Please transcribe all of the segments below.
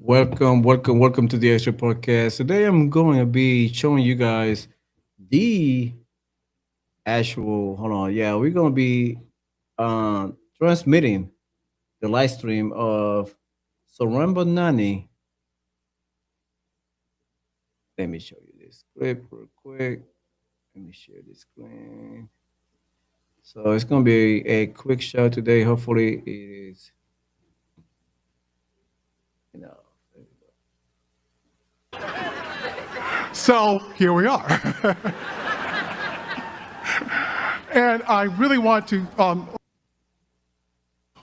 Welcome to the Extra Podcast. Today I'm going to be showing you guys the actual. Hold on, yeah, we're going to be transmitting the live stream of Zohran Mamdani. Let me show you this clip real quick. Let me share this screen. So it's going to be a quick show today. Hopefully, it is. You know, So here we are. And I really want to,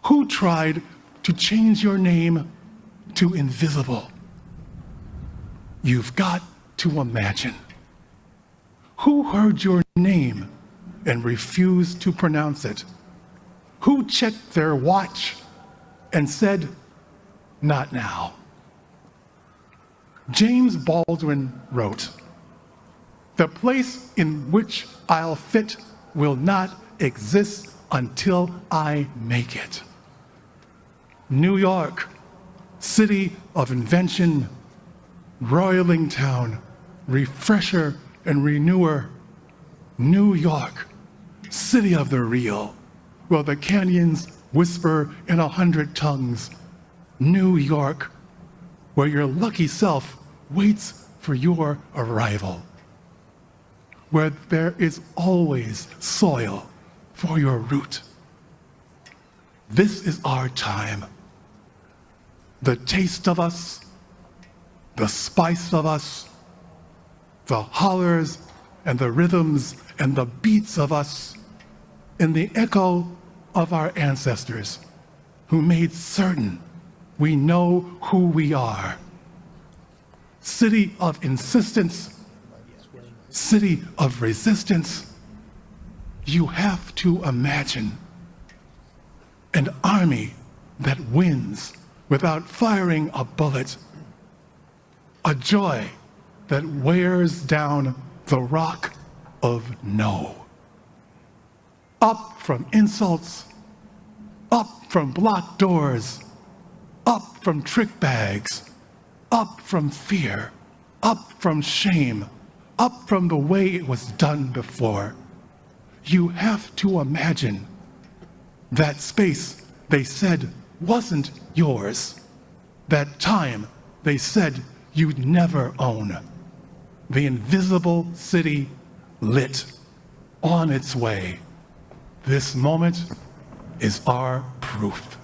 who tried to change your name to invisible? You've got to imagine. Who heard your name and refused to pronounce it? Who checked their watch and said, not now? James Baldwin wrote, "The place in which I'll fit will not exist until I make it." New York, city of invention, roiling town, refresher and renewer. New York, city of the real, where the canyons whisper in 100 tongues. New York, where your lucky self waits for your arrival, where there is always soil for your root. This is our time. The taste of us, the spice of us, the hollers and the rhythms and the beats of us, in the echo of our ancestors who made certain we know who we are. City of insistence, city of resistance. You have to imagine an army that wins without firing a bullet, a joy that wears down the rock of no. Up from insults, up from blocked doors, up from trick bags, up from fear, up from shame, up from the way it was done before. You have to imagine that space they said wasn't yours, that time they said you'd never own. The invisible city lit, on its way. This moment is our proof.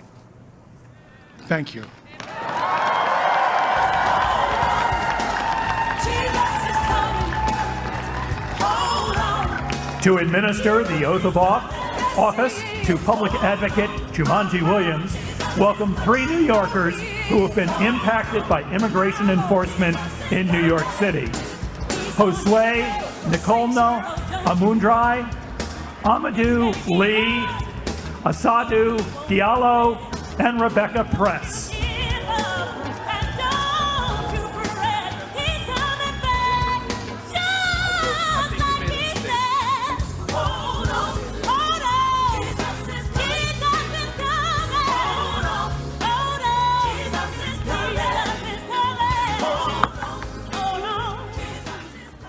Thank you. To administer the oath of office to Public Advocate Jumanji Williams, welcome 3 New Yorkers who have been impacted by immigration enforcement in New York City. Josue Nicolno Amundrai, Amadou Lee, Asadu Diallo, and Rebecca Press.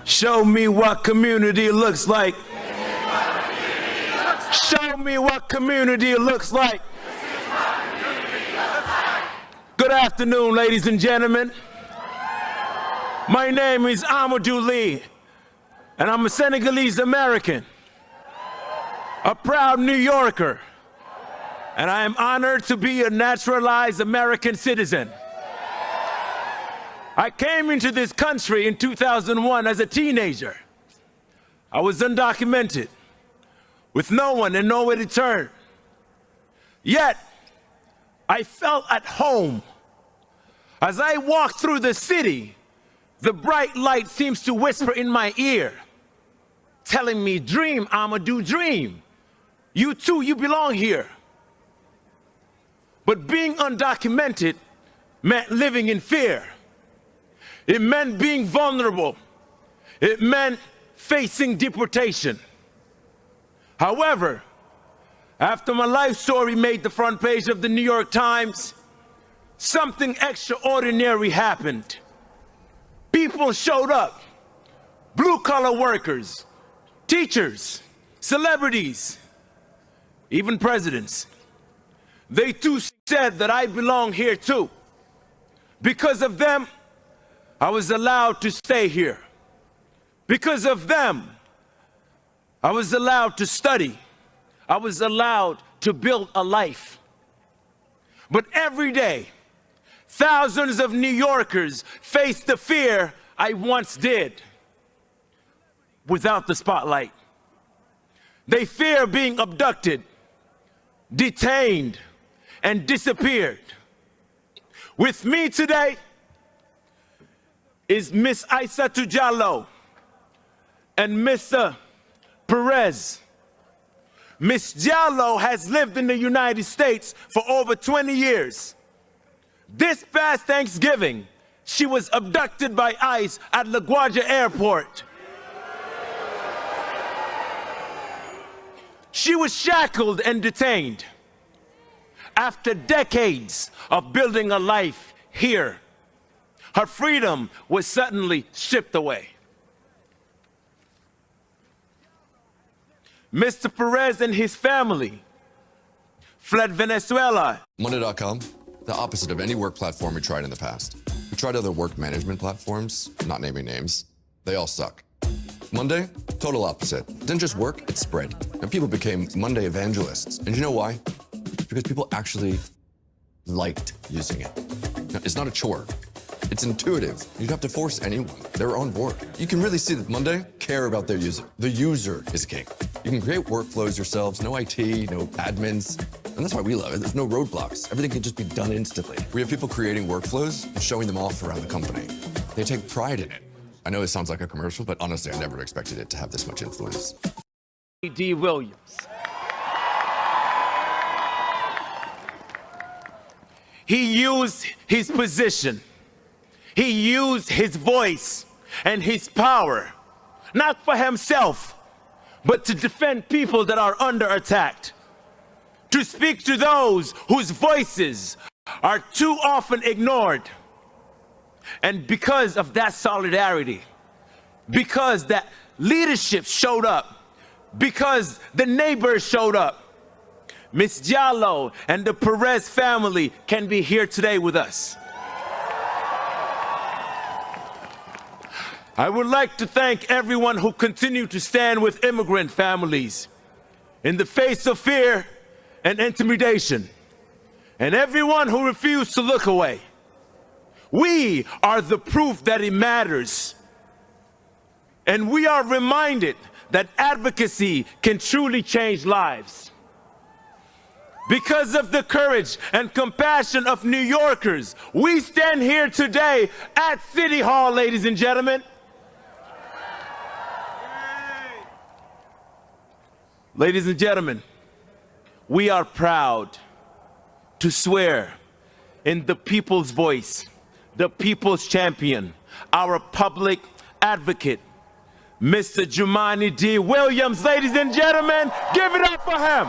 Show me what community looks like. Show me what community looks like. Good afternoon, ladies and gentlemen. My name is Amadou Lee, and I'm a Senegalese American, a proud New Yorker, and I am honored to be a naturalized American citizen. I came into this country in 2001 as a teenager. I was undocumented, with no one and nowhere to turn. Yet, I felt at home. As I walked through the city, the bright light seems to whisper in my ear, telling me, dream, Amadou, dream. You too, you belong here. But being undocumented meant living in fear. It meant being vulnerable. It meant facing deportation. However, after my life story made the front page of the New York Times, something extraordinary happened. People showed up, blue-collar workers, teachers, celebrities, even presidents. They too said that I belong here too. Because of them, I was allowed to stay here. Because of them, I was allowed to study. I was allowed to build a life. But every day, thousands of New Yorkers face the fear I once did without the spotlight. They fear being abducted, detained, and disappeared. With me today is Miss Aissatou Diallo and Mr. Perez. Miss Diallo has lived in the United States for over 20 years. This past Thanksgiving, she was abducted by ICE at LaGuardia Airport. She was shackled and detained. After decades of building a life here, her freedom was suddenly stripped away. Mr. Perez and his family fled Venezuela. Monday.com, the opposite of any work platform we tried in the past. We tried other work management platforms, not naming names. They all suck. Monday, total opposite. It didn't just work, it spread. And people became Monday evangelists. And you know why? Because people actually liked using it. Now, it's not a chore. It's intuitive. You don't have to force anyone. They're on board. You can really see that Monday care about their user. The user is king. You can create workflows yourselves, no IT, no admins. And that's why we love it. There's no roadblocks. Everything can just be done instantly. We have people creating workflows and showing them off around the company. They take pride in it. I know it sounds like a commercial, but honestly, I never expected it to have this much influence. D. Williams. He used his position. He used his voice and his power, not for himself, but to defend people that are under attack, to speak to those whose voices are too often ignored. And because of that solidarity, because that leadership showed up, because the neighbors showed up, Miss Diallo and the Perez family can be here today with us. I would like to thank everyone who continued to stand with immigrant families in the face of fear and intimidation, and everyone who refused to look away. We are the proof that it matters. And we are reminded that advocacy can truly change lives. Because of the courage and compassion of New Yorkers, we stand here today at City Hall, ladies and gentlemen. Ladies and gentlemen, we are proud to swear in the people's voice, the people's champion, our public advocate, Mr. Jumaane D. Williams. Ladies and gentlemen, give it up for him.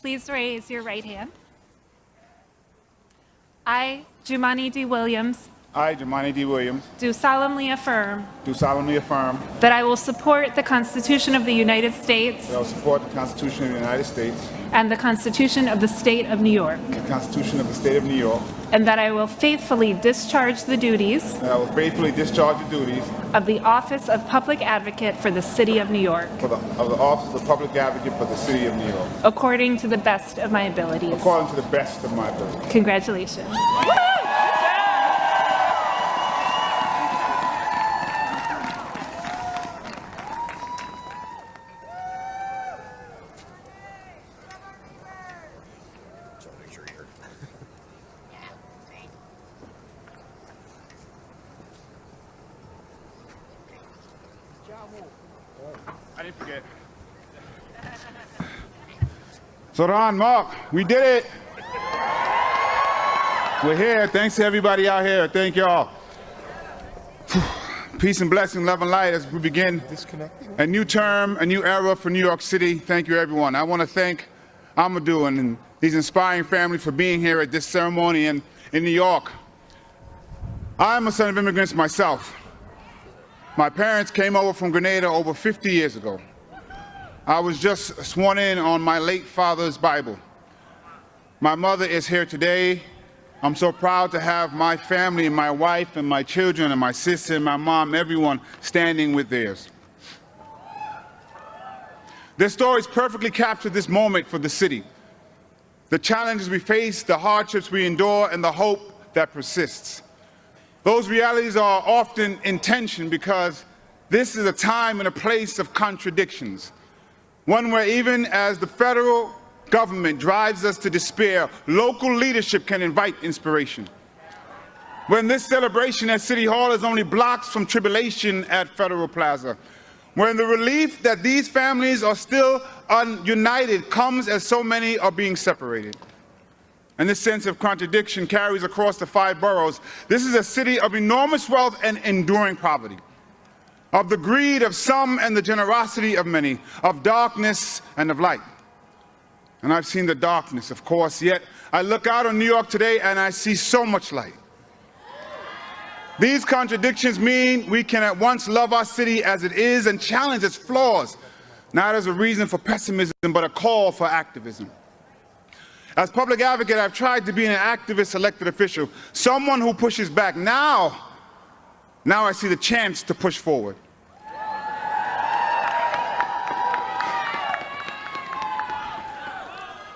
Please raise your right hand. I, Jumaane D. Williams, I, Jumaane D. Williams, do solemnly affirm do solemnly affirm that I will support the Constitution of the United States that I will support the Constitution of the United States, and the Constitution of the State of New York, the Constitution of the State of New York, and that I will faithfully discharge the duties and I will faithfully discharge the duties of the Office of Public Advocate for the City of New York, of the Office of Public Advocate for the City of New York, according to the best of my abilities. according to the best of my ability. Congratulations. I didn't forget. Zohran, Mark, we did it. We're here. Thanks to everybody out here. Thank y'all. Peace and blessing, love and light as we begin a new term, a new era for New York City. Thank you, everyone. I want to thank Amadou and his inspiring family for being here at this ceremony in New York. I'm a son of immigrants myself. My parents came over from Grenada over 50 years ago. I was just sworn in on my late father's Bible. My mother is here today. I'm so proud to have my family and my wife and my children and my sister and my mom, everyone standing with theirs. Their stories perfectly capture this moment for the city. The challenges we face, the hardships we endure, and the hope that persists. Those realities are often in tension because this is a time and a place of contradictions. One where even as the federal government drives us to despair, local leadership can invite inspiration. When this celebration at City Hall is only blocks from tribulation at Federal Plaza. When the relief that these families are still united comes as so many are being separated. And this sense of contradiction carries across the 5 boroughs. This is a city of enormous wealth and enduring poverty, of the greed of some and the generosity of many, of darkness and of light. And I've seen the darkness, of course, yet I look out on New York today and I see so much light. These contradictions mean we can at once love our city as it is and challenge its flaws, not as a reason for pessimism, but a call for activism. As public advocate, I've tried to be an activist elected official, someone who pushes back. Now I see the chance to push forward.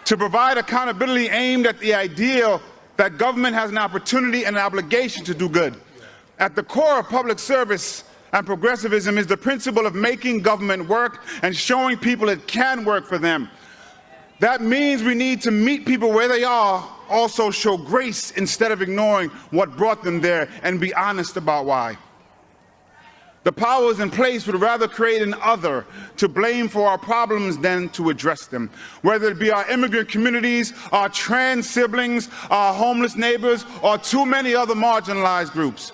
To provide accountability aimed at the ideal that government has an opportunity and an obligation to do good. At the core of public service and progressivism is the principle of making government work and showing people it can work for them. That means we need to meet people where they are, also show grace instead of ignoring what brought them there, and be honest about why. The powers in place would rather create an other to blame for our problems than to address them, whether it be our immigrant communities, our trans siblings, our homeless neighbors, or too many other marginalized groups.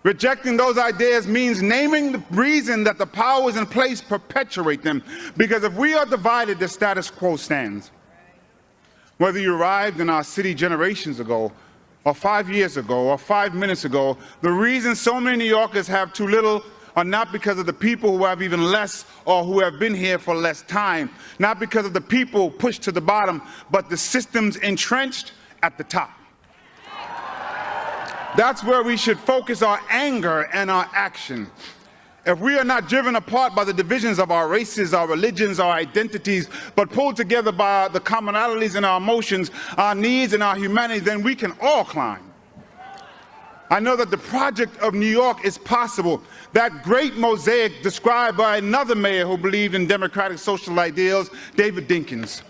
Rejecting those ideas means naming the reason that the powers in place perpetuate them, because if we are divided, the status quo stands. Whether you arrived in our city generations ago, or 5 years ago, or 5 minutes ago, the reason so many New Yorkers have too little are not because of the people who have even less or who have been here for less time, not because of the people pushed to the bottom, but the systems entrenched at the top. That's where we should focus our anger and our action. If we are not driven apart by the divisions of our races, our religions, our identities, but pulled together by the commonalities in our emotions, our needs, and our humanity, then we can all climb. I know that the project of New York is possible. That great mosaic described by another mayor who believed in democratic social ideals, David Dinkins.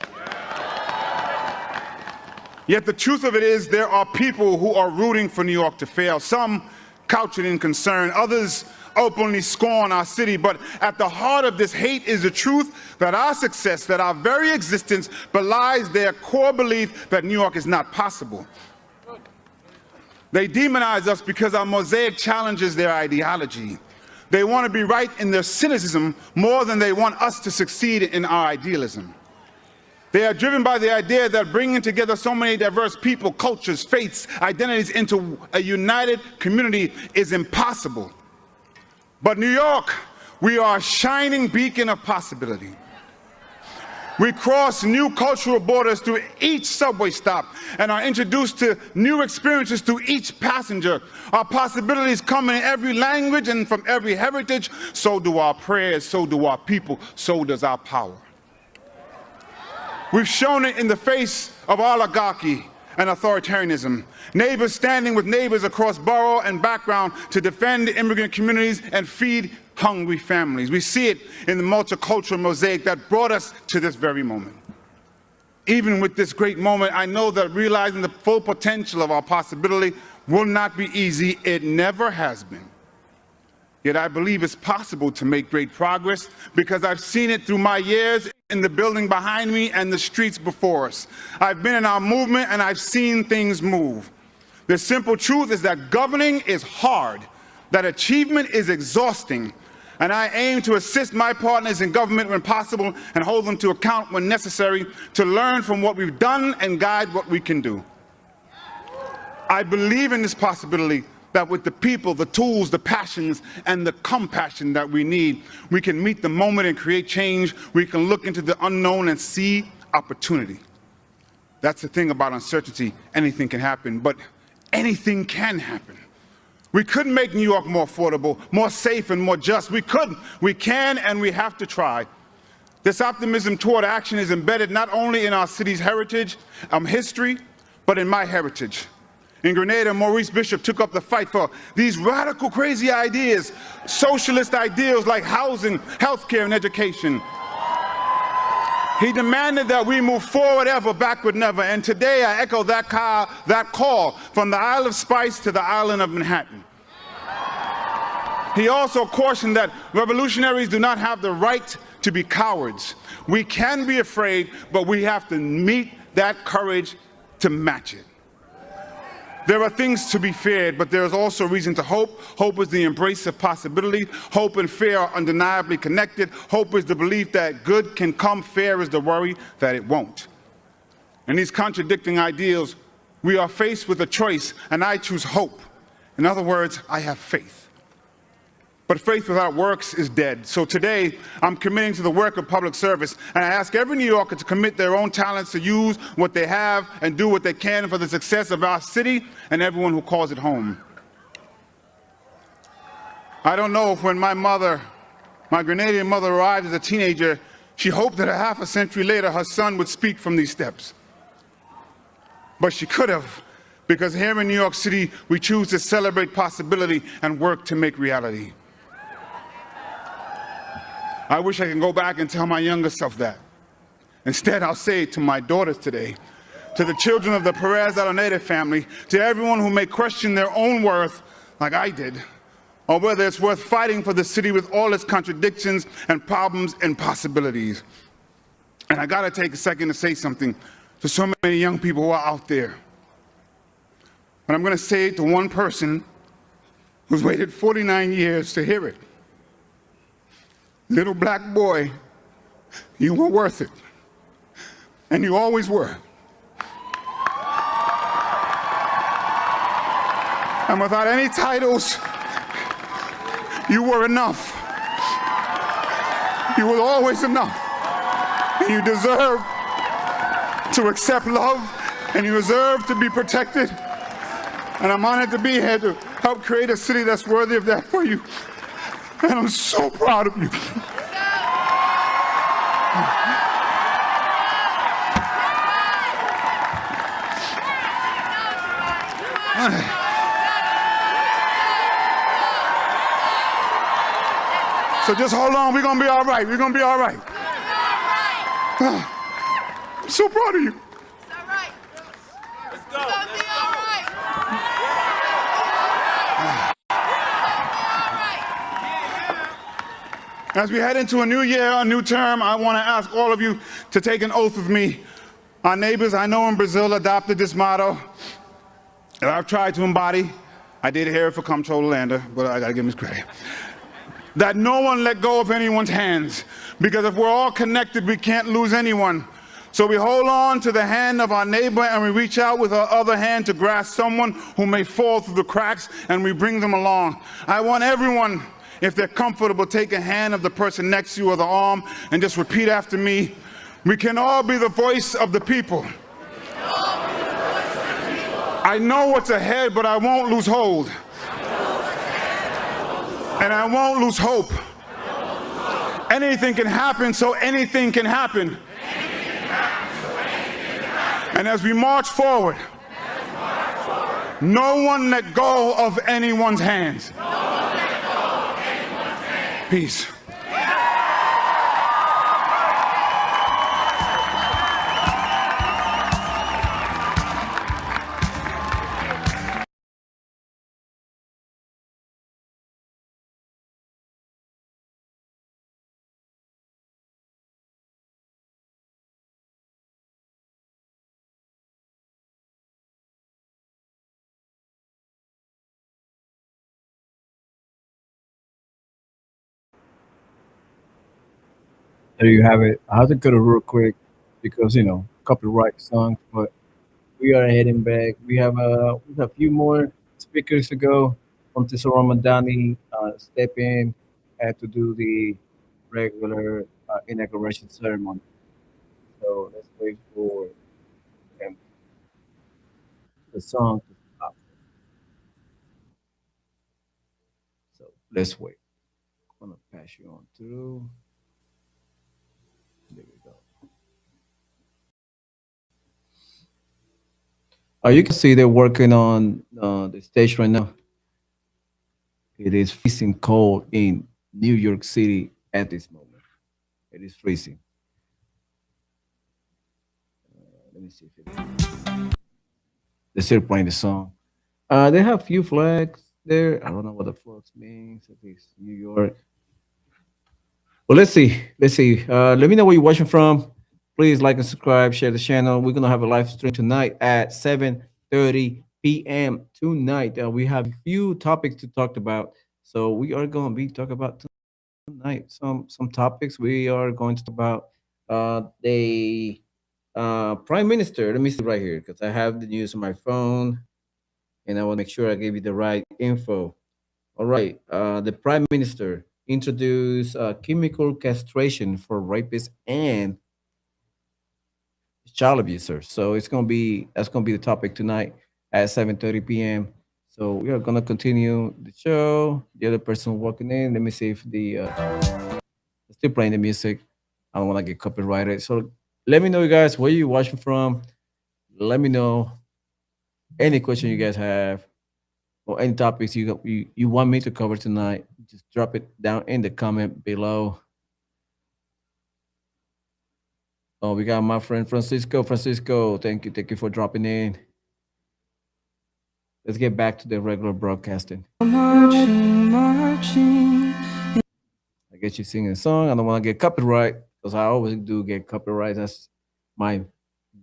Yet the truth of it is there are people who are rooting for New York to fail. Some couch it in concern, others openly scorn our city, but at the heart of this hate is the truth that our success, that our very existence belies their core belief that New York is not possible. They demonize us because our mosaic challenges their ideology. They want to be right in their cynicism more than they want us to succeed in our idealism. They are driven by the idea that bringing together so many diverse people, cultures, faiths, identities into a united community is impossible. But New York, we are a shining beacon of possibility. We cross new cultural borders through each subway stop and are introduced to new experiences through each passenger. Our possibilities come in every language and from every heritage. So do our prayers, so do our people, so does our power. We've shown it in the face of oligarchy and authoritarianism. Neighbors standing with neighbors across borough and background to defend immigrant communities and feed hungry families. We see it in the multicultural mosaic that brought us to this very moment. Even with this great moment, I know that realizing the full potential of our possibility will not be easy. It never has been. Yet I believe it's possible to make great progress because I've seen it through my years in the building behind me and the streets before us. I've been in our movement and I've seen things move. The simple truth is that governing is hard, that achievement is exhausting, and I aim to assist my partners in government when possible and hold them to account when necessary to learn from what we've done and guide what we can do. I believe in this possibility that with the people, the tools, the passions, and the compassion that we need, we can meet the moment and create change. We can look into the unknown and see opportunity. That's the thing about uncertainty. Anything can happen, but anything can happen. We could make New York more affordable, more safe, and more just. We could, we can, and we have to try. This optimism toward action is embedded not only in our city's heritage, history, but in my heritage. In Grenada, Maurice Bishop took up the fight for these radical, crazy ideas, socialist ideals like housing, healthcare, and education. He demanded that we move forward ever, backward never. And today I echo that call from the Isle of Spice to the island of Manhattan. He also cautioned that revolutionaries do not have the right to be cowards. We can be afraid, but we have to meet that courage to match it. There are things to be feared, but there is also reason to hope. Hope is the embrace of possibility. Hope and fear are undeniably connected. Hope is the belief that good can come. Fear is the worry that it won't. In these contradicting ideals, we are faced with a choice, and I choose hope. In other words, I have faith. But faith without works is dead. So today, I'm committing to the work of public service, and I ask every New Yorker to commit their own talents to use what they have and do what they can for the success of our city and everyone who calls it home. I don't know if when my Grenadian mother arrived as a teenager, she hoped that a half a century later her son would speak from these steps. But she could have, because here in New York City, we choose to celebrate possibility and work to make reality. I wish I could go back and tell my younger self that. Instead, I'll say it to my daughters today, to the children of the Perez Araneda family, to everyone who may question their own worth like I did, or whether it's worth fighting for the city with all its contradictions and problems and possibilities. And I gotta take a second to say something to so many young people who are out there. And I'm gonna say it to one person who's waited 49 years to hear it. Little black boy, you were worth it. And you always were. And without any titles, you were enough. You were always enough. And you deserve to accept love, and you deserve to be protected. And I'm honored to be here to help create a city that's worthy of that for you. And I'm so proud of you. So just hold on, we're gonna be all right. We're gonna be all right. I'm so proud of you. It's all right. Let's go. It's gonna be all right. As we head into a new year, a new term, I want to ask all of you to take an oath with me. Our neighbors, I know in Brazil, adopted this motto that I've tried to embody. I did hear it for Comptroller Lander, but I got to give him his credit. That no one let go of anyone's hands, because if we're all connected, we can't lose anyone. So we hold on to the hand of our neighbor and we reach out with our other hand to grasp someone who may fall through the cracks, and we bring them along. I want everyone, if they're comfortable, take a hand of the person next to you or the arm and just repeat after me. We can all be the voice of the people. I know what's ahead, but I won't lose hold. And I won't lose hope. Anything can happen, so anything can happen. And as we march forward, no one let go of anyone's hands. Peace. There you have it. I have to cut it real quick because copyright songs, but we are heading back. We have a few more speakers to go until Zohran Mamdani step in to do the regular inauguration ceremony. So let's wait for um, the song to stop. So let's wait. I'm gonna pass you on through. There we go. You can see they're working on the stage right now. It is freezing cold in New York City at this moment. It is freezing. Let me see if they're still playing the song. They have few flags there. I don't know what the flags means. At least New York. Well, let's see. Let's see. Let me know where you're watching from. Please like and subscribe. Share the channel. We're gonna have a live stream tonight at 7:30 p.m. tonight. We have a few topics to talk about. So we are gonna be talking about tonight some topics. We are going to talk about the prime minister. Let me see right here because I have the news on my phone and I want to make sure I gave you the right info. All right. The prime minister introduced chemical castration for rapists and child abusers. So that's gonna be the topic tonight at 7:30 p.m. So we are gonna continue the show. The other person walking in. Let me see if the still playing the music. I don't want to get copyrighted. So let me know, you guys, where you watching from. Let me know any question you guys have or any topics you want me to cover tonight. Just drop it down in the comment below. Oh, we got my friend Francisco. Francisco, thank you for dropping in. Let's get back to the regular broadcasting. Marching, marching. I get you singing a song. I don't want to get copyright because I always do get copyright. That's my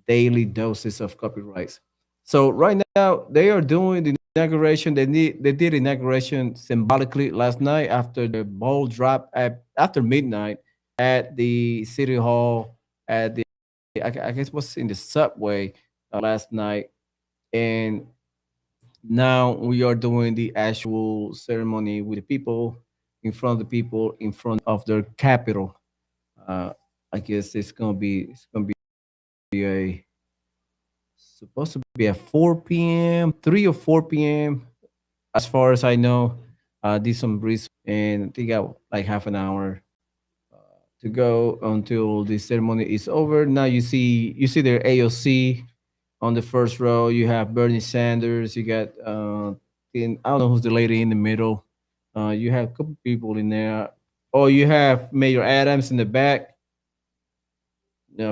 daily doses of copyrights. So right now they are doing the inauguration. They did inauguration symbolically last night after the ball drop at after midnight at the city hall at the I guess was in the subway last night, and now we are doing the actual ceremony with the people in front of the people in front of their capital. Uh, I guess it's gonna be a supposed to be at 4 p.m., 3 or 4 p.m. As far as I know, did some research and I think got like half an hour to go until the ceremony is over. Now you see their AOC on the first row. You have Bernie Sanders. You got I don't know who's the lady in the middle. You have a couple people in there. Oh, you have Mayor Adams in the back.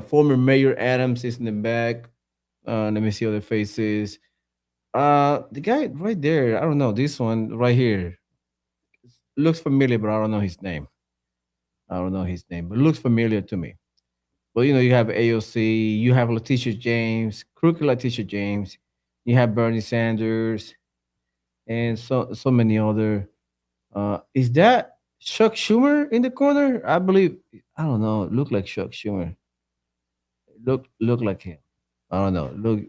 Former Mayor Adams is in the back. Let me see other faces. The guy right there. I don't know this one right here. Looks familiar, but I don't know his name. I don't know his name, but looks familiar to me. Well, you have AOC, you have Letitia James, crooked Letitia James, you have Bernie Sanders, and so many other. Is that Chuck Schumer in the corner? I believe. I don't know. Look like Chuck Schumer. Look like him. I don't know. Look,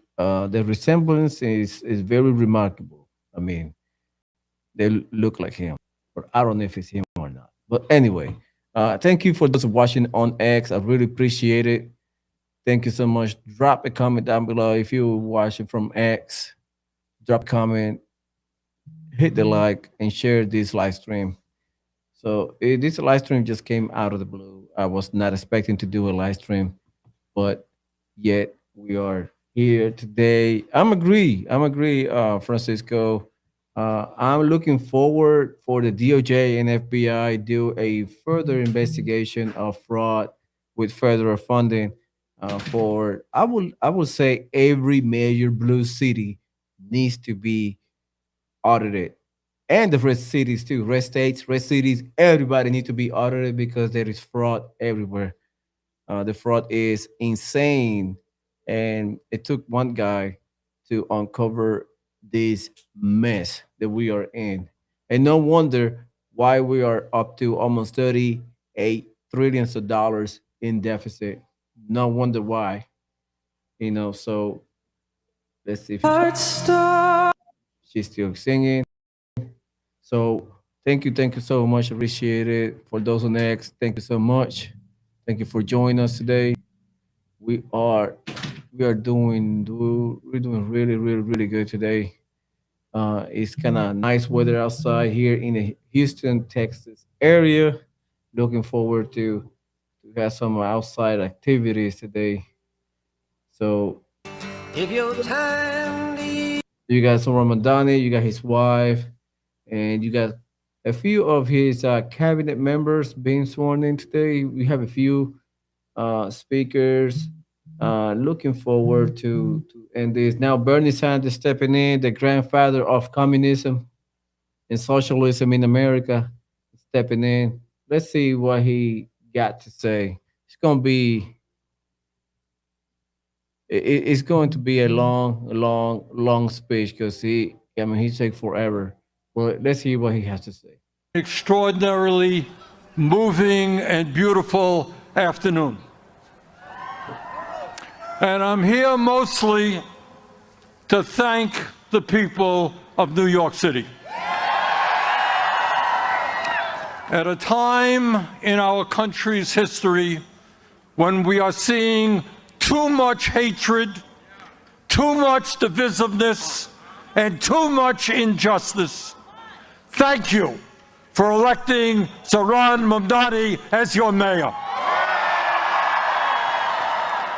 the resemblance is very remarkable. I mean, they look like him, but I don't know if it's him or not. But anyway, thank you for those watching on X. I really appreciate it. Thank you so much. Drop a comment down below if you're watching from X. Drop a comment, hit the like, and share this live stream. So this live stream just came out of the blue. I was not expecting to do a live stream, but yet we are here today. I'm agree, Francisco. I'm looking forward for the DOJ and FBI do a further investigation of fraud with federal funding for I will say every major blue city needs to be audited, and the red cities too, red states, red cities. Everybody need to be audited because there is fraud everywhere. The fraud is insane, and it took one guy to uncover this mess that we are in, and no wonder why we are up to almost 38 trillions of dollars in deficit. No wonder why. So let's see if she's still singing. So thank you so much. Appreciate it. For those on X, thank you so much. Thank you for joining us today. We are we're doing really good today. It's kind of nice weather outside here in the Houston, Texas area. Looking forward to have some outside activities today. So you got Zohran Mamdani, you got his wife, and you got a few of his cabinet members being sworn in today. We have a few speakers. Looking forward to and there's now Bernie Sanders stepping in, the grandfather of communism and socialism in America, stepping in. Let's see what he got to say. It's going to be a long speech because he take forever. Well, let's see what he has to say. Extraordinarily moving and beautiful afternoon. And I'm here mostly to thank the people of New York City. At a time in our country's history when we are seeing too much hatred, too much divisiveness, and too much injustice, thank you for electing Zohran Mamdani as your mayor.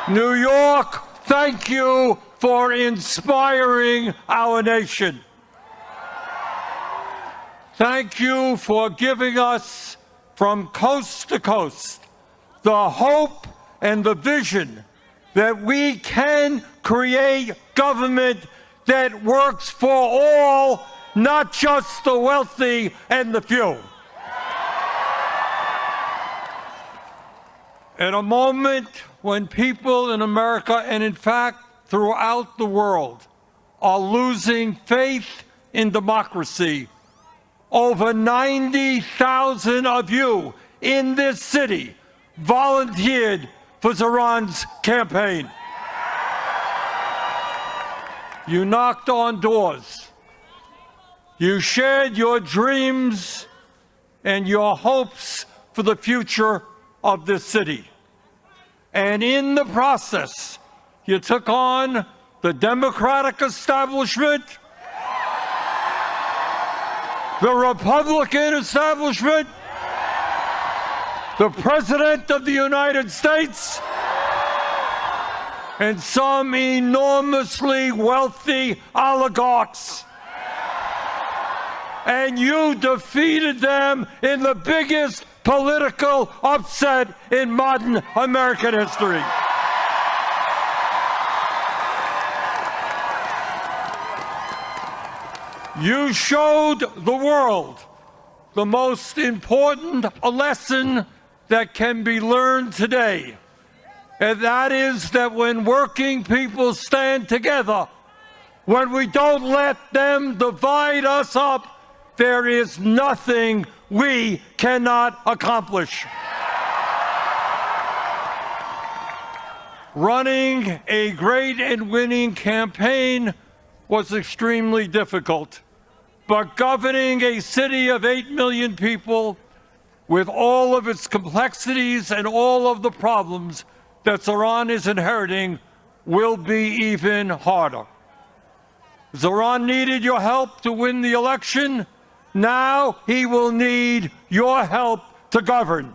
New York, thank you for inspiring our nation. Thank you for giving us, from coast to coast, the hope and the vision that we can create government that works for all, not just the wealthy and the few. At a moment when people in America, and in fact throughout the world, are losing faith in democracy, over 90,000 of you in this city volunteered for Zohran's campaign. You knocked on doors. You shared your dreams and your hopes for the future of this city. And in the process, you took on the Democratic establishment, the Republican establishment, the President of the United States, and some enormously wealthy oligarchs. And you defeated them in the biggest political upset in modern American history. You showed the world the most important lesson that can be learned today, and that is that when working people stand together, when we don't let them divide us up, there is nothing we cannot accomplish. Running a great and winning campaign was extremely difficult, but governing a city of 8 million people with all of its complexities and all of the problems that Zohran is inheriting will be even harder. Zohran needed your help to win the election. Now he will need your help to govern.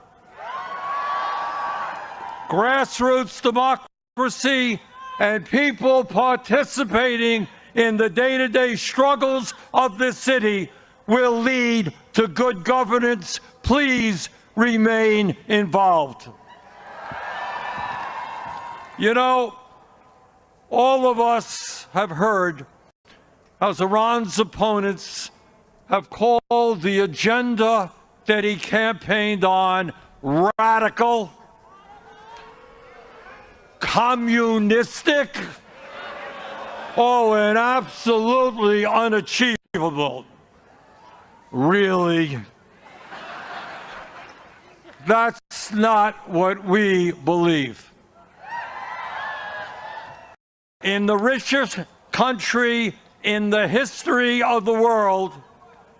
Grassroots democracy and people participating in the day-to-day struggles of this city will lead to good governance. Please remain involved. You know, all of us have heard how Zohran's opponents have called the agenda that he campaigned on radical, communistic, and absolutely unachievable. Really? That's not what we believe. In the richest country in the history of the world,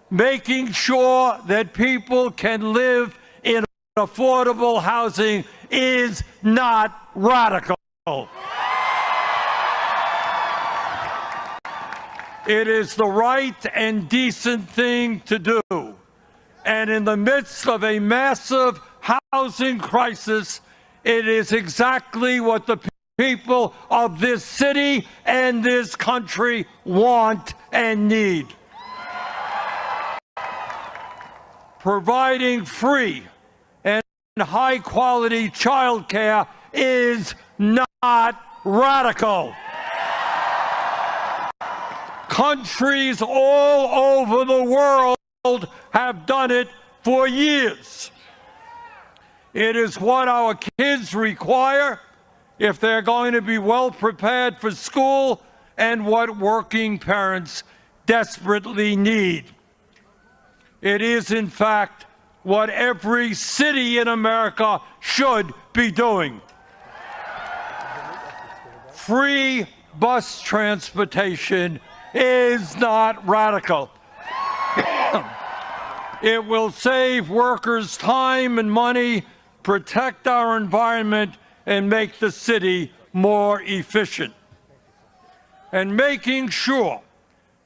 making sure that people can live in affordable housing is not radical. It is the right and decent thing to do. And in the midst of a massive housing crisis, it is exactly what the people of this city and this country want and need. Providing free and high-quality childcare is not radical. Countries all over the world have done it for years. It is what our kids require if they're going to be well prepared for school and what working parents desperately need. It is, in fact, what every city in America should be doing. Free bus transportation is not radical. It will save workers time and money, protect our environment, and make the city more efficient. And making sure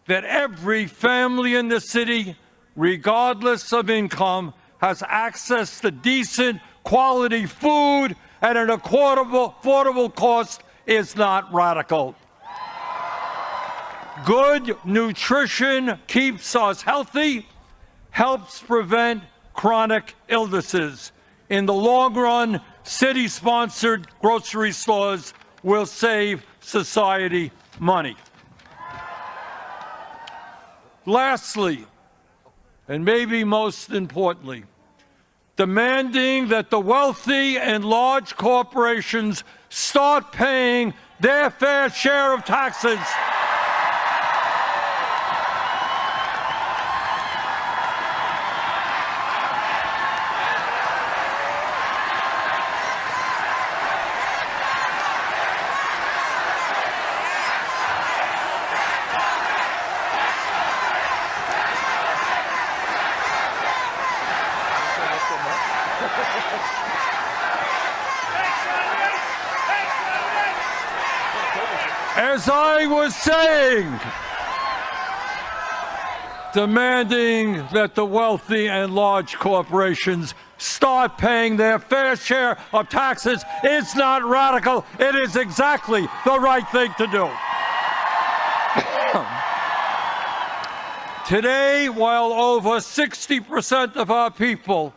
that every family in the city, regardless of income, has access to decent, quality food at an affordable cost is not radical. Good nutrition keeps us healthy, helps prevent chronic illnesses. In the long run, city-sponsored grocery stores will save society money. Lastly, and maybe most importantly, demanding that the wealthy and large corporations start paying their fair share of taxes. As I was saying, demanding that the wealthy and large corporations start paying their fair share of taxes is not radical. It is exactly the right thing to do. Today, while over 60% of our people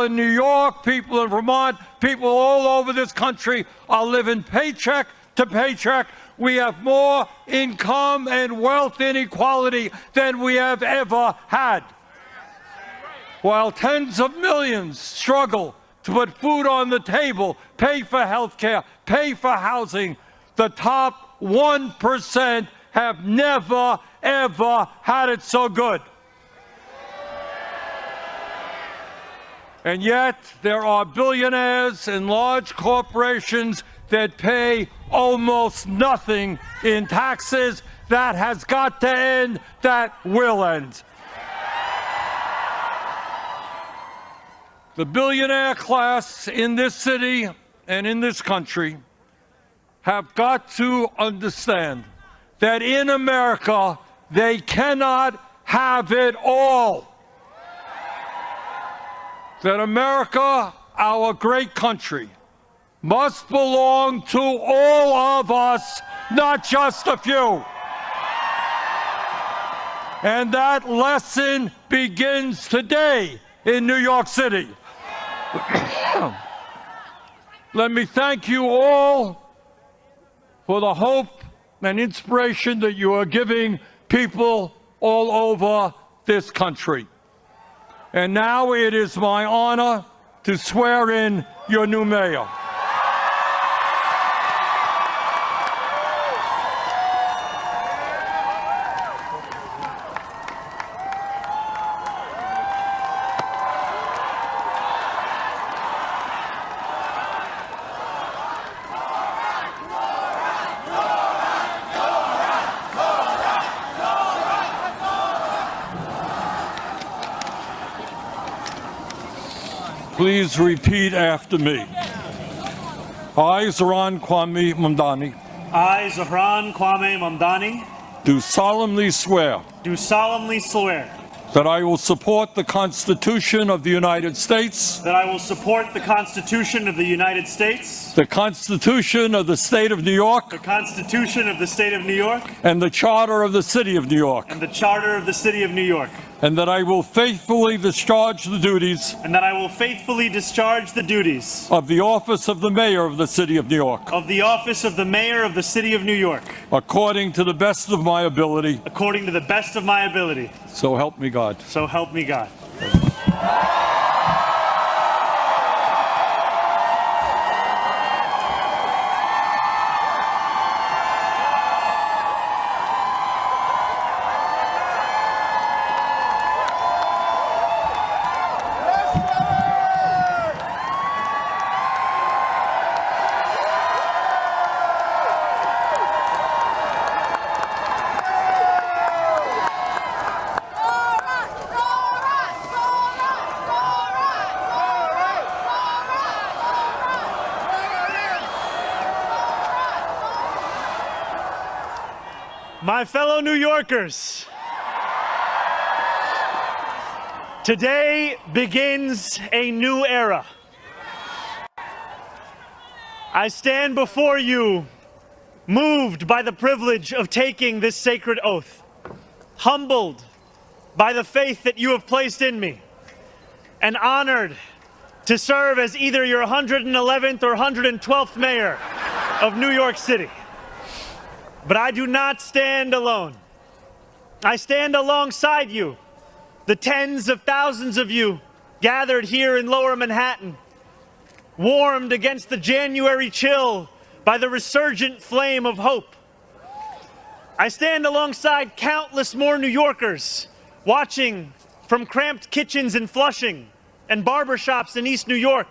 in New York, people in Vermont, people all over this country are living paycheck to paycheck, we have more income and wealth inequality than we have ever had. While tens of millions struggle to put food on the table, pay for health care, pay for housing, the top 1% have never, ever had it so good. And yet, there are billionaires and large corporations that pay almost nothing in taxes. That has got to end. That will end. The billionaire class in this city and in this country have got to understand that in America, they cannot have it all. That America, our great country, must belong to all of us, not just a few. And that lesson begins today in New York City. Let me thank you all for the hope and inspiration that you are giving people all over this country. And now it is my honor to swear in your new mayor. Please repeat after me. I, Zohran Mamdani, I, Zohran Mamdani, do solemnly swear do solemnly swear that I will support the Constitution of the United States, that I will support the Constitution of the United States, the Constitution of the State of New York, the Constitution of the State of New York, and the Charter of the City of New York, and the Charter of the City of New York, and that I will faithfully discharge the duties and that I will faithfully discharge the duties of the office of the Mayor of the City of New York, of the office of the Mayor of the City of New York, according to the best of my ability. according to the best of my ability. So help me God. So help me God. My fellow New Yorkers, today begins a new era. I stand before you, moved by the privilege of taking this sacred oath, humbled by the faith that you have placed in me, and honored to serve as either your 111th or 112th mayor of New York City. But I do not stand alone. I stand alongside you, the tens of thousands of you gathered here in Lower Manhattan, warmed against the January chill by the resurgent flame of hope. I stand alongside countless more New Yorkers watching from cramped kitchens in Flushing and barbershops in East New York,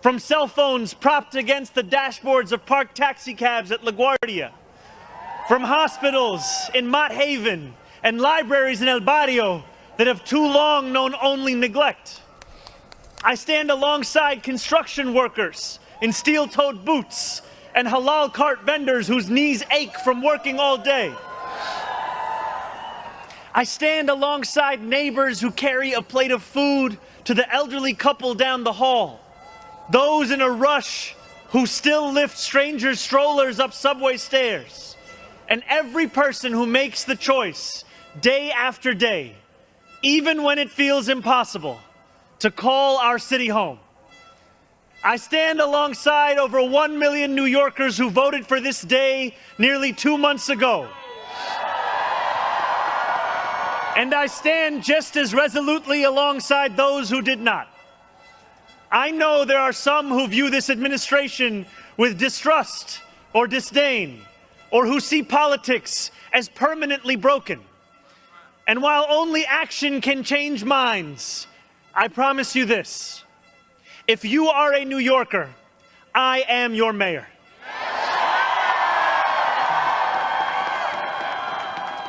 from cell phones propped against the dashboards of parked taxicabs at LaGuardia, from hospitals in Mott Haven and libraries in El Barrio that have too long known only neglect. I stand alongside construction workers in steel-toed boots and halal cart vendors whose knees ache from working all day. I stand alongside neighbors who carry a plate of food to the elderly couple down the hall, those in a rush who still lift strangers' strollers up subway stairs, and every person who makes the choice day after day, even when it feels impossible, to call our city home. I stand alongside over 1 million New Yorkers who voted for this day nearly 2 months ago. And I stand just as resolutely alongside those who did not. I know there are some who view this administration with distrust or disdain, or who see politics as permanently broken. And while only action can change minds, I promise you this: if you are a New Yorker, I am your mayor.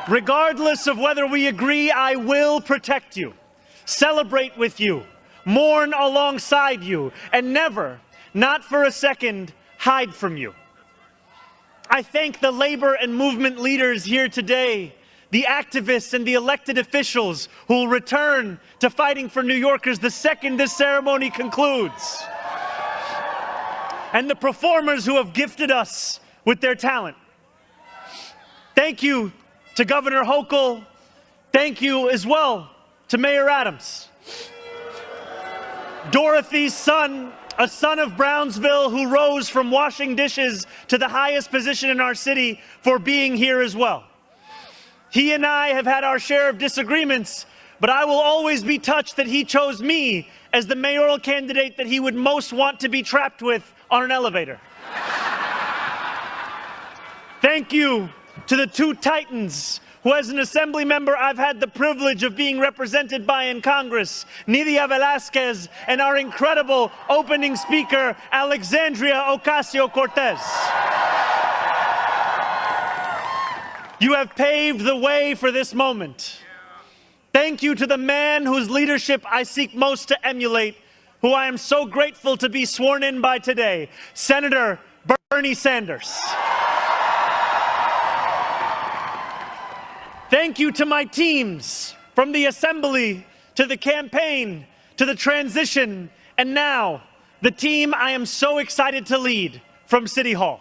Regardless of whether we agree, I will protect you, celebrate with you, mourn alongside you, and never, not for a second, hide from you. I thank the labor and movement leaders here today, the activists and the elected officials who will return to fighting for New Yorkers the second this ceremony concludes, and the performers who have gifted us with their talent. Thank you to Governor Hochul. Thank you as well to Mayor Adams. Dorothy's son, a son of Brownsville who rose from washing dishes to the highest position in our city, for being here as well. He and I have had our share of disagreements, but I will always be touched that he chose me as the mayoral candidate that he would most want to be trapped with on an elevator. Thank you to the two titans who, as an assembly member, I've had the privilege of being represented by in Congress, Nidia Velázquez and our incredible opening speaker, Alexandria Ocasio-Cortez. You have paved the way for this moment. Thank you to the man whose leadership I seek most to emulate, who I am so grateful to be sworn in by today, Senator Bernie Sanders. Thank you to my teams, from the Assembly to the campaign to the transition, and now the team I am so excited to lead from City Hall.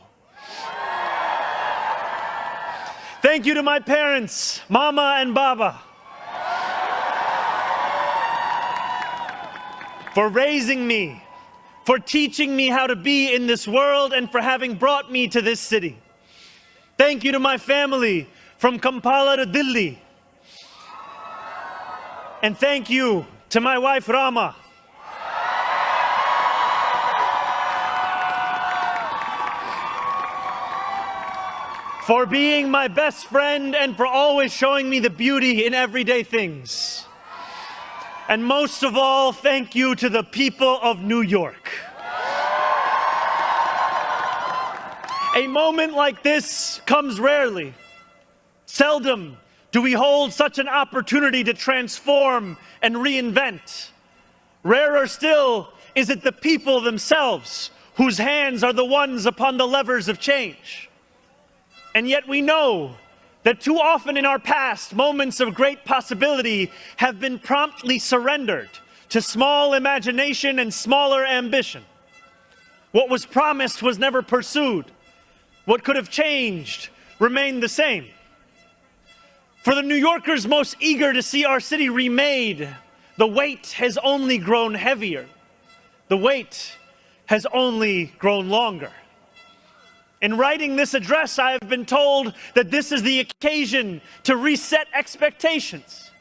Thank you to my parents, Mama and Baba, for raising me, for teaching me how to be in this world, and for having brought me to this city. Thank you to my family, from Kampala to Delhi. And thank you to my wife, Rama. For being my best friend and for always showing me the beauty in everyday things. And most of all, thank you to the people of New York. A moment like this comes rarely. Seldom do we hold such an opportunity to transform and reinvent. Rarer still is it the people themselves whose hands are the ones upon the levers of change. And yet we know that too often in our past, moments of great possibility have been promptly surrendered to small imagination and smaller ambition. What was promised was never pursued. What could have changed remained the same. For the New Yorkers most eager to see our city remade, the weight has only grown heavier. The wait has only grown longer. In writing this address, I have been told that this is the occasion to reset expectations,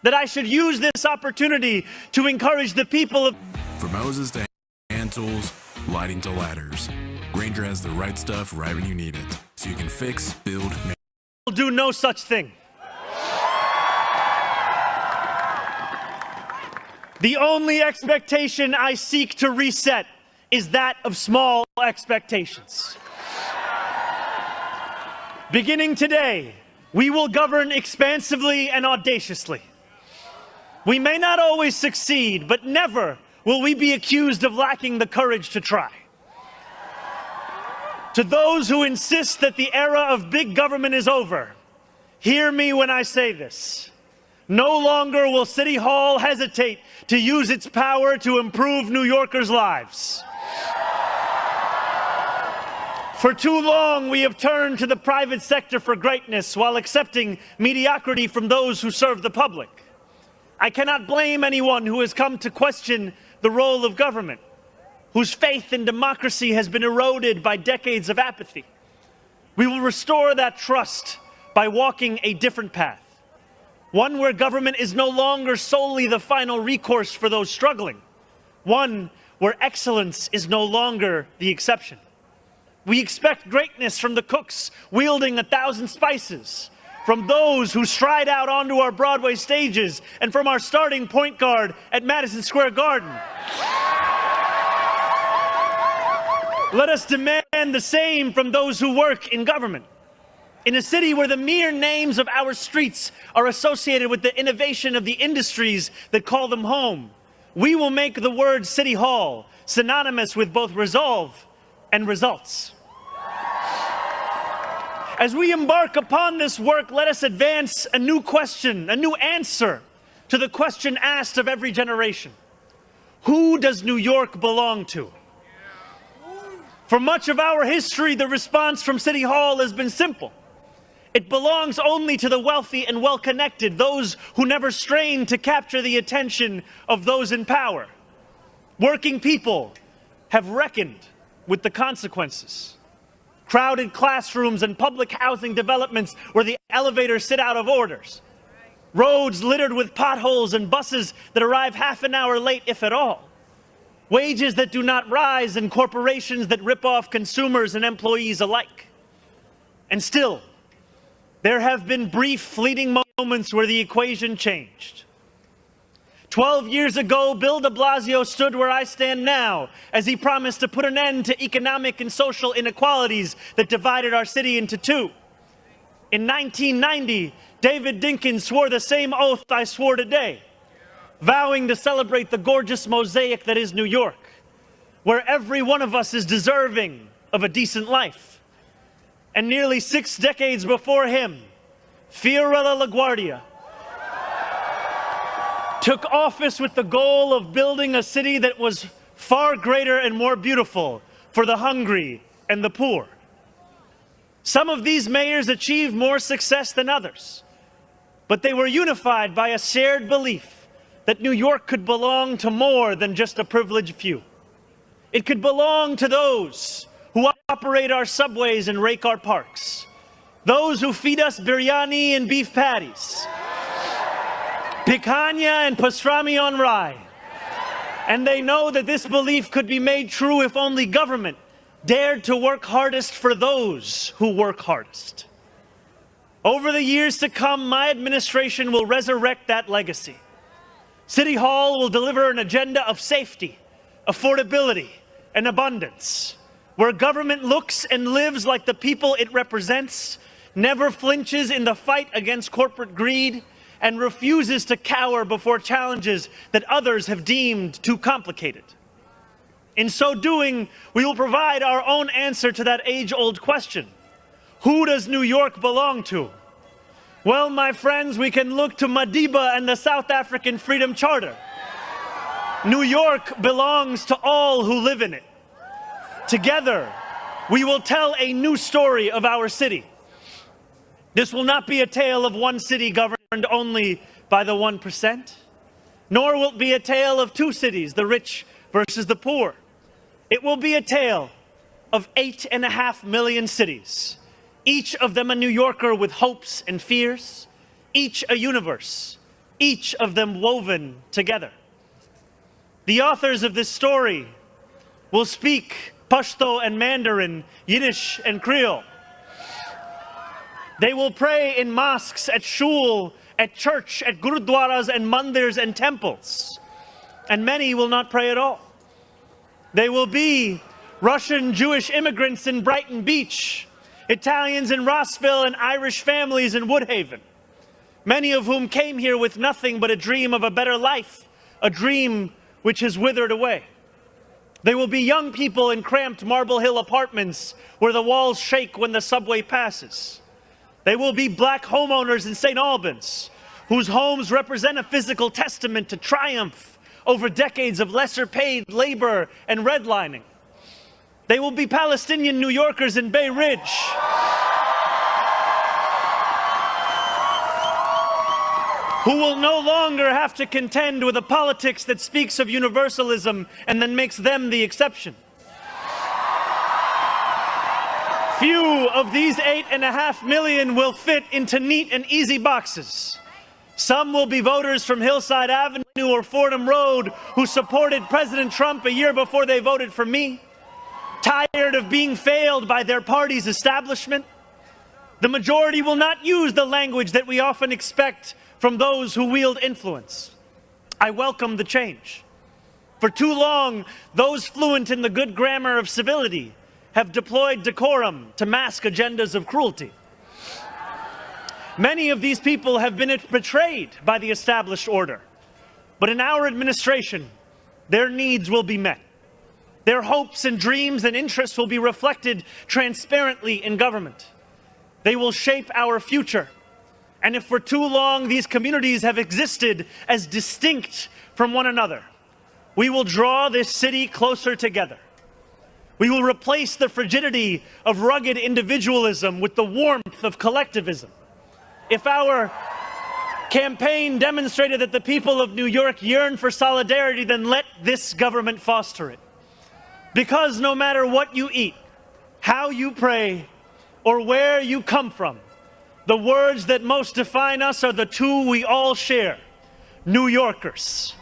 that I should use this opportunity to encourage the people of... From hoses to hand tools, lighting to ladders, Grainger has the right stuff right when you need it, so you can fix, build, do no such thing. The only expectation I seek to reset is that of small expectations. Beginning today, we will govern expansively and audaciously. We may not always succeed, but never will we be accused of lacking the courage to try. To those who insist that the era of big government is over, hear me when I say this. No longer will City Hall hesitate to use its power to improve New Yorkers' lives. For too long, we have turned to the private sector for greatness while accepting mediocrity from those who serve the public. I cannot blame anyone who has come to question the role of government, whose faith in democracy has been eroded by decades of apathy. We will restore that trust by walking a different path. One where government is no longer solely the final recourse for those struggling. One where excellence is no longer the exception. We expect greatness from the cooks wielding 1,000 spices, from those who stride out onto our Broadway stages, and from our starting point guard at Madison Square Garden. Let us demand the same from those who work in government. In a city where the mere names of our streets are associated with the innovation of the industries that call them home, we will make the word City Hall synonymous with both resolve and results. As we embark upon this work, let us advance a new question, a new answer to the question asked of every generation. Who does New York belong to? For much of our history, the response from City Hall has been simple. It belongs only to the wealthy and well-connected, those who never strain to capture the attention of those in power. Working people have reckoned with the consequences. Crowded classrooms and public housing developments where the elevators sit out of orders. Roads littered with potholes and buses that arrive half an hour late, if at all. Wages that do not rise and corporations that rip off consumers and employees alike. And still, there have been brief, fleeting moments where the equation changed. 12 years ago, Bill de Blasio stood where I stand now as he promised to put an end to economic and social inequalities that divided our city into two. In 1990, David Dinkins swore the same oath I swore today. vowing to celebrate the gorgeous mosaic that is New York, where every one of us is deserving of a decent life. And nearly 6 decades before him, Fiorello LaGuardia took office with the goal of building a city that was far greater and more beautiful for the hungry and the poor. Some of these mayors achieved more success than others, but they were unified by a shared belief that New York could belong to more than just a privileged few. It could belong to those who operate our subways and rake our parks, those who feed us biryani and beef patties, picanha and pastrami on rye. And they know that this belief could be made true if only government dared to work hardest for those who work hardest. Over the years to come, my administration will resurrect that legacy. City Hall will deliver an agenda of safety, affordability, and abundance, where government looks and lives like the people it represents, never flinches in the fight against corporate greed, and refuses to cower before challenges that others have deemed too complicated. In so doing, we will provide our own answer to that age-old question: who does New York belong to? Well, my friends, we can look to Madiba and the South African Freedom Charter. New York belongs to all who live in it. Together, we will tell a new story of our city. This will not be a tale of one city governed only by the 1%, nor will it be a tale of two cities, the rich versus the poor. It will be a tale of 8.5 million cities, each of them a New Yorker with hopes and fears, each a universe, each of them woven together. The authors of this story will speak Pashto and Mandarin, Yiddish and Creole. They will pray in mosques, at shul, at church, at gurudwaras and mandirs and temples. And many will not pray at all. They will be Russian Jewish immigrants in Brighton Beach, Italians in Rossville, and Irish families in Woodhaven, many of whom came here with nothing but a dream of a better life, a dream which has withered away. They will be young people in cramped Marble Hill apartments where the walls shake when the subway passes. They will be black homeowners in St. Albans, whose homes represent a physical testament to triumph over decades of lesser paid labor and redlining. They will be Palestinian New Yorkers in Bay Ridge, who will no longer have to contend with a politics that speaks of universalism and then makes them the exception. Few of these 8.5 million will fit into neat and easy boxes. Some will be voters from Hillside Avenue or Fordham Road who supported President Trump a year before they voted for me, tired of being failed by their party's establishment. The majority will not use the language that we often expect from those who wield influence. I welcome the change. For too long, those fluent in the good grammar of civility have deployed decorum to mask agendas of cruelty. Many of these people have been betrayed by the established order. But in our administration, their needs will be met. Their hopes and dreams and interests will be reflected transparently in government. They will shape our future. And if for too long these communities have existed as distinct from one another, we will draw this city closer together. We will replace the frigidity of rugged individualism with the warmth of collectivism. If our campaign demonstrated that the people of New York yearn for solidarity, then let this government foster it. Because no matter what you eat, how you pray, or where you come from, the words that most define us are the two we all share: New Yorkers.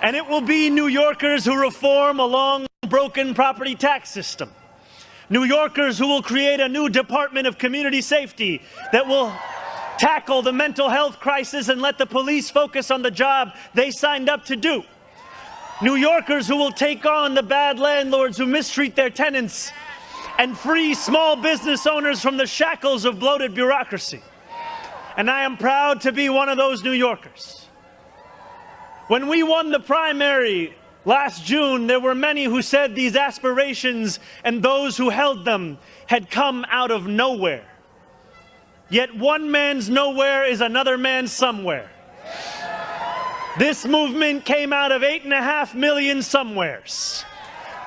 And it will be New Yorkers who reform a long broken property tax system. New Yorkers who will create a new Department of Community Safety that will tackle the mental health crisis and let the police focus on the job they signed up to do. New Yorkers who will take on the bad landlords who mistreat their tenants and free small business owners from the shackles of bloated bureaucracy. And I am proud to be one of those New Yorkers. When we won the primary last June, there were many who said these aspirations and those who held them had come out of nowhere. Yet one man's nowhere is another man's somewhere. This movement came out of 8.5 million somewheres.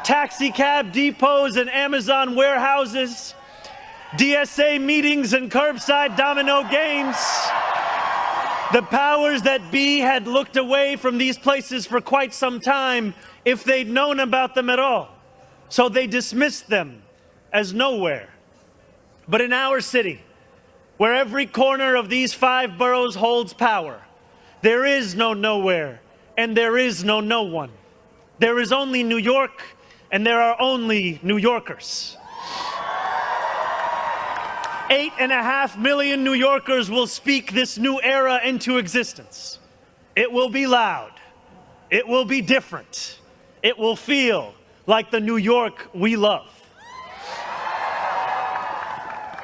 Taxi cab depots and Amazon warehouses, DSA meetings and curbside domino games. The powers that be had looked away from these places for quite some time if they'd known about them at all. So they dismissed them as nowhere. But in our city, where every corner of these 5 boroughs holds power, there is no nowhere and there is no no one. There is only New York and there are only New Yorkers. 8.5 million New Yorkers will speak this new era into existence. It will be loud. It will be different. It will feel like the New York we love.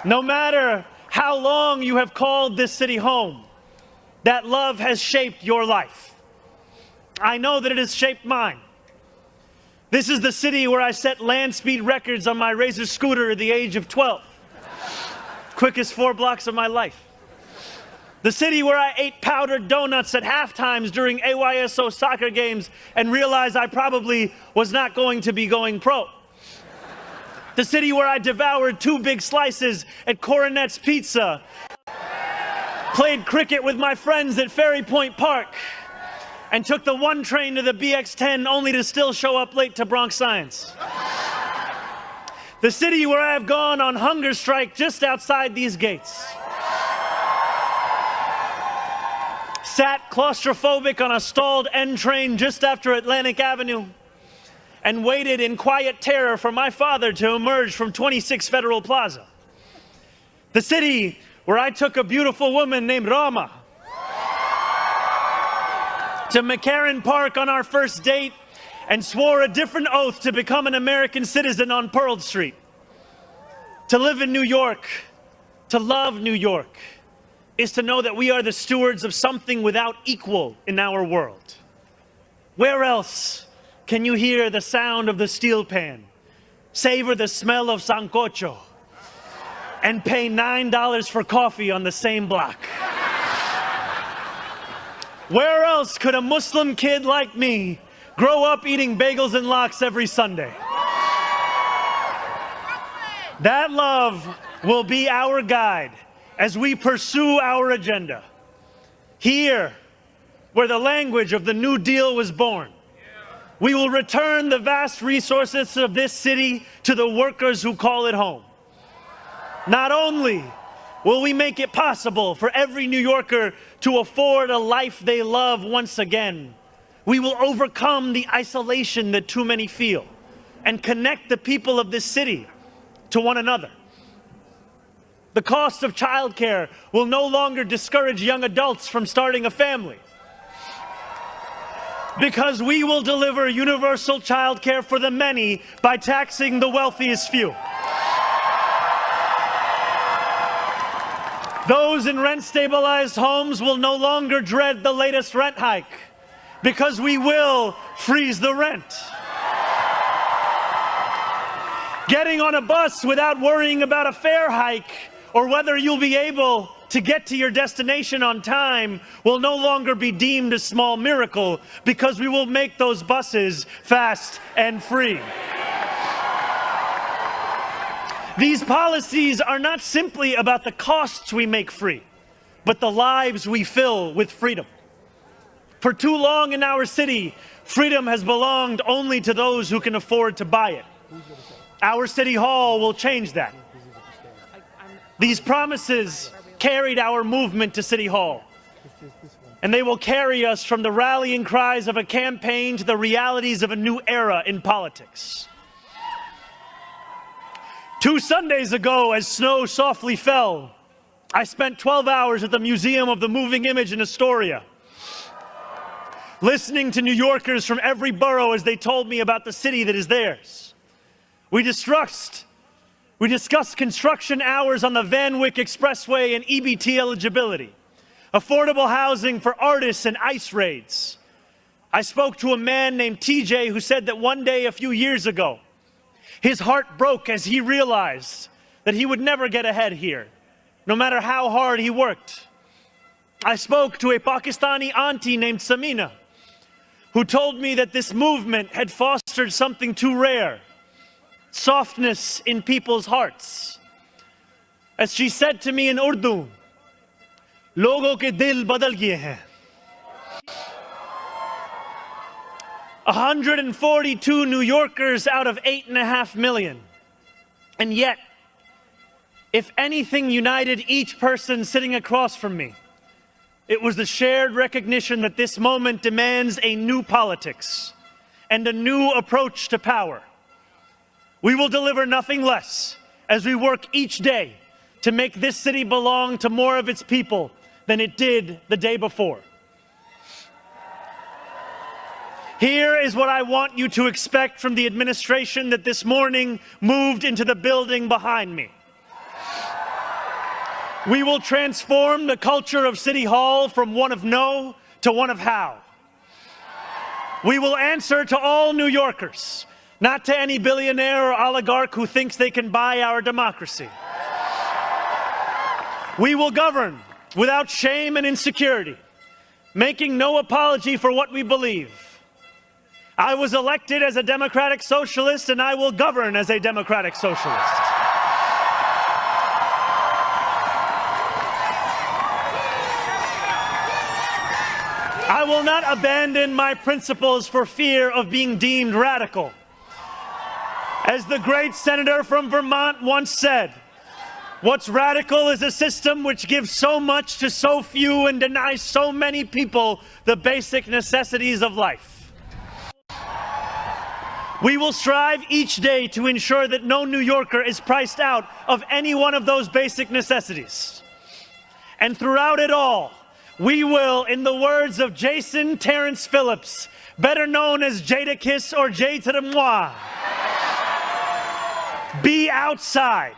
No matter how long you have called this city home, that love has shaped your life. I know that it has shaped mine. This is the city where I set land speed records on my Razor scooter at the age of 12. Quickest 4 blocks of my life. The city where I ate powdered donuts at halftimes during AYSO soccer games and realized I probably was not going to be going pro. The city where I devoured 2 big slices at Coronet's Pizza, played cricket with my friends at Ferry Point Park, and took the 1 train to the BX10 only to still show up late to Bronx Science. The city where I have gone on hunger strike just outside these gates. Sat claustrophobic on a stalled N train just after Atlantic Avenue and waited in quiet terror for my father to emerge from 26 Federal Plaza. The city where I took a beautiful woman named Rama to McCarran Park on our first date and swore a different oath to become an American citizen on Pearl Street. To live in New York, to love New York, is to know that we are the stewards of something without equal in our world. Where else can you hear the sound of the steel pan, savor the smell of sancocho, and pay $9 for coffee on the same block? Where else could a Muslim kid like me grow up eating bagels and lox every Sunday? That love will be our guide as we pursue our agenda. Here, where the language of the New Deal was born, we will return the vast resources of this city to the workers who call it home. Not only will we make it possible for every New Yorker to afford a life they love once again, we will overcome the isolation that too many feel and connect the people of this city to one another. The cost of childcare will no longer discourage young adults from starting a family, because we will deliver universal childcare for the many by taxing the wealthiest few. Those in rent-stabilized homes will no longer dread the latest rent hike, because we will freeze the rent. Getting on a bus without worrying about a fare hike or whether you'll be able to get to your destination on time will no longer be deemed a small miracle, because we will make those buses fast and free. These policies are not simply about the costs we make free, but the lives we fill with freedom. For too long in our city, freedom has belonged only to those who can afford to buy it. Our city hall will change that. These promises carried our movement to City Hall, and they will carry us from the rallying cries of a campaign to the realities of a new era in politics. 2 Sundays ago, as snow softly fell, I spent 12 hours at the Museum of the Moving Image in Astoria, listening to New Yorkers from every borough as they told me about the city that is theirs. We discussed We discussed construction hours on the Van Wyck Expressway and EBT eligibility, affordable housing for artists and ICE raids. I spoke to a man named TJ who said that one day a few years ago, his heart broke as he realized that he would never get ahead here, no matter how hard he worked. I spoke to a Pakistani auntie named Samina, who told me that this movement had fostered something too rare, softness in people's hearts. As she said to me in Urdu, "Logo ke dil badal gaye hain." 142 New Yorkers out of 8.5 million. And yet, if anything united each person sitting across from me, it was the shared recognition that this moment demands a new politics and a new approach to power. We will deliver nothing less as we work each day to make this city belong to more of its people than it did the day before. Here is what I want you to expect from the administration that this morning moved into the building behind me. We will transform the culture of City Hall from one of no to one of how. We will answer to all New Yorkers, not to any billionaire or oligarch who thinks they can buy our democracy. We will govern without shame and insecurity, making no apology for what we believe. I was elected as a democratic socialist, and I will govern as a democratic socialist. I will not abandon my principles for fear of being deemed radical. As the great senator from Vermont once said, what's radical is a system which gives so much to so few and denies so many people the basic necessities of life. We will strive each day to ensure that no New Yorker is priced out of any one of those basic necessities. And throughout it all, we will, in the words of Jason Terrence Phillips, better known as Jadakiss or Jay to the moi, be outside.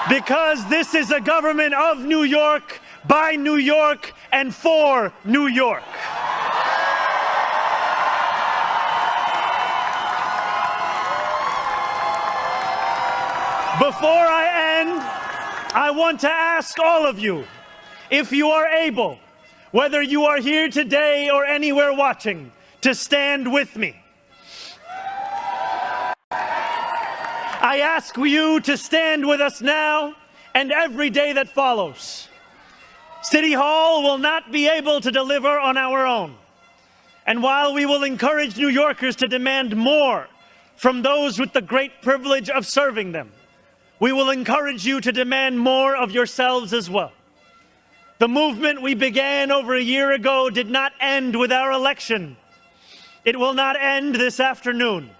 Because this is a government of New York, by New York, and for New York. Before I end, I want to ask all of you, if you are able, whether you are here today or anywhere watching, to stand with me. I ask you to stand with us now and every day that follows. City Hall will not be able to deliver on our own. And while we will encourage New Yorkers to demand more from those with the great privilege of serving them, we will encourage you to demand more of yourselves as well. The movement we began over a year ago did not end with our election. It will not end this afternoon.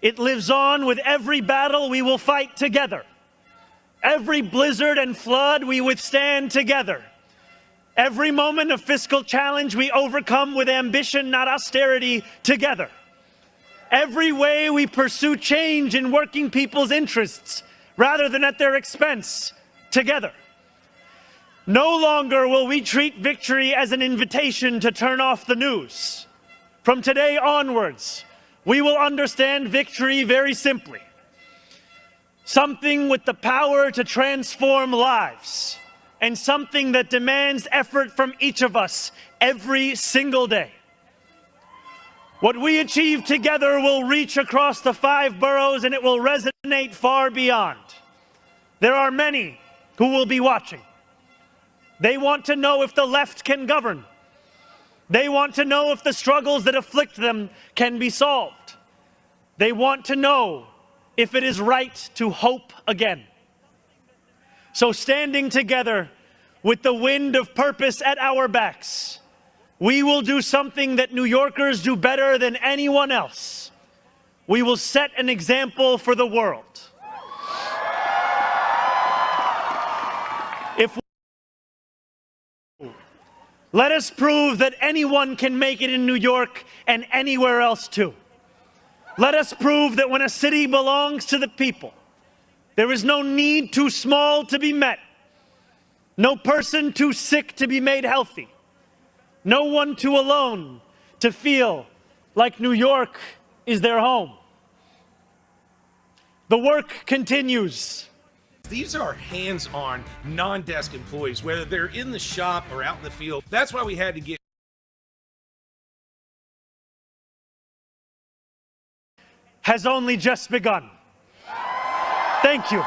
It lives on with every battle we will fight together. Every blizzard and flood we withstand together. Every moment of fiscal challenge we overcome with ambition, not austerity, together. Every way we pursue change in working people's interests rather than at their expense, together. No longer will we treat victory as an invitation to turn off the news. From today onwards, we will understand victory very simply. Something with the power to transform lives, and something that demands effort from each of us every single day. What we achieve together will reach across the 5 boroughs, and it will resonate far beyond. There are many who will be watching. They want to know if the left can govern. They want to know if the struggles that afflict them can be solved. They want to know if it is right to hope again. So standing together with the wind of purpose at our backs, we will do something that New Yorkers do better than anyone else. We will set an example for the world. Let us prove that anyone can make it in New York and anywhere else too. Let us prove that when a city belongs to the people, there is no need too small to be met, no person too sick to be made healthy, no one too alone to feel like New York is their home. The work continues. These are hands-on, non-desk employees, whether they're in the shop or out in the field. That's why we had to get has only just begun. Thank you.